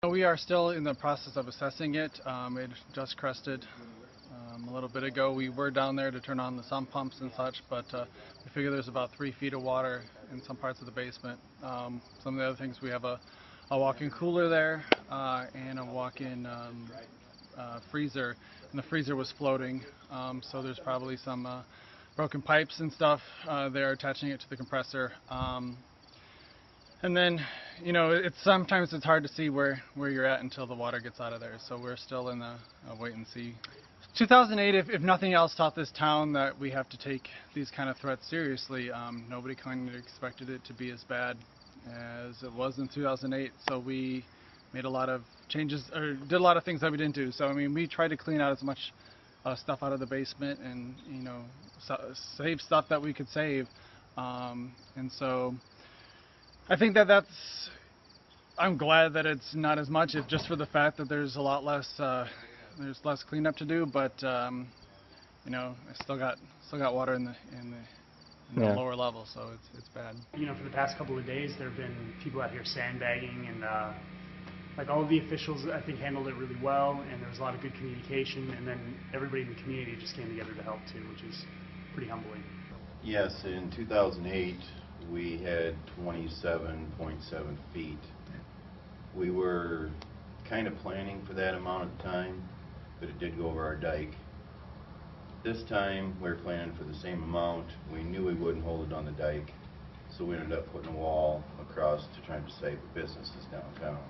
We are still in the process of assessing it. It just crested a little bit ago. We were down there to turn on the sump pumps and such, but we figure there's about 3 feet of water in some parts of the basement. Some of the other things, we have a walk-in cooler there and a walk-in freezer, and the freezer was floating, so there's probably some broken pipes and stuff there attaching it to the compressor. And then, you know, sometimes it's hard to see where you're at until the water gets out of there. So we're still in the wait and see. 2008, if nothing else, taught this town that we have to take these kind of threats seriously. Nobody kind of expected it to be as bad as it was in 2008. So we made a lot of changes, or did a lot of things that we didn't do. So I mean, we tried to clean out as much stuff out of the basement, and save stuff that we could save. And so I think that's, I'm glad that it's not as much, if just for the fact that there's a lot less, there's less cleanup to do. But you know, I still got water in the lower level, so it's bad. You know, for the past couple of days, there have been people out here sandbagging, and like all of the officials, I think, handled it really well, and there was a lot of good communication, and then everybody in the community just came together to help too, which is pretty humbling. Yes, in 2008. We had 27.7 feet. We were kind of planning for that amount of time, but it did go over our dike. This time we were planning for the same amount. We knew we wouldn't hold it on the dike, so we ended up putting a wall across to try to save the businesses downtown.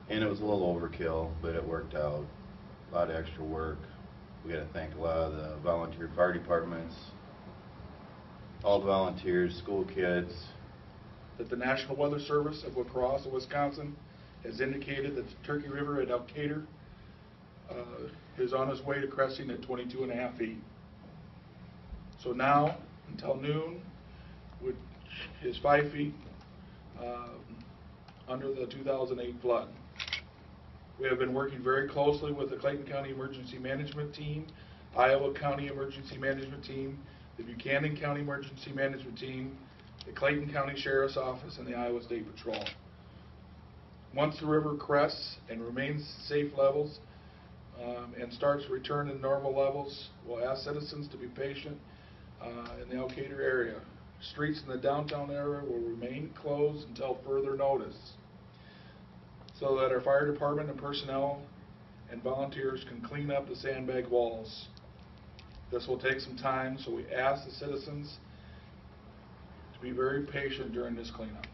And it was a little overkill, but it worked out. A lot of extra work. We got to thank a lot of the volunteer fire departments, all the volunteers, school kids. That the National Weather Service of La Crosse, Wisconsin, has indicated that the Turkey River at Elkader is on its way to cresting at 22.5 feet. So now, until noon, which is 5 feet under the 2008 flood. We have been working very closely with the Clayton County Emergency Management Team, Iowa County Emergency Management Team, the Buchanan County Emergency Management Team, the Clayton County Sheriff's Office, and the Iowa State Patrol. Once the river crests and remains safe levels and starts to return to normal levels, we'll ask citizens to be patient in the Elkader area. Streets in the downtown area will remain closed until further notice, so that our fire department and personnel and volunteers can clean up the sandbag walls. This will take some time, so we ask the citizens to be very patient during this cleanup.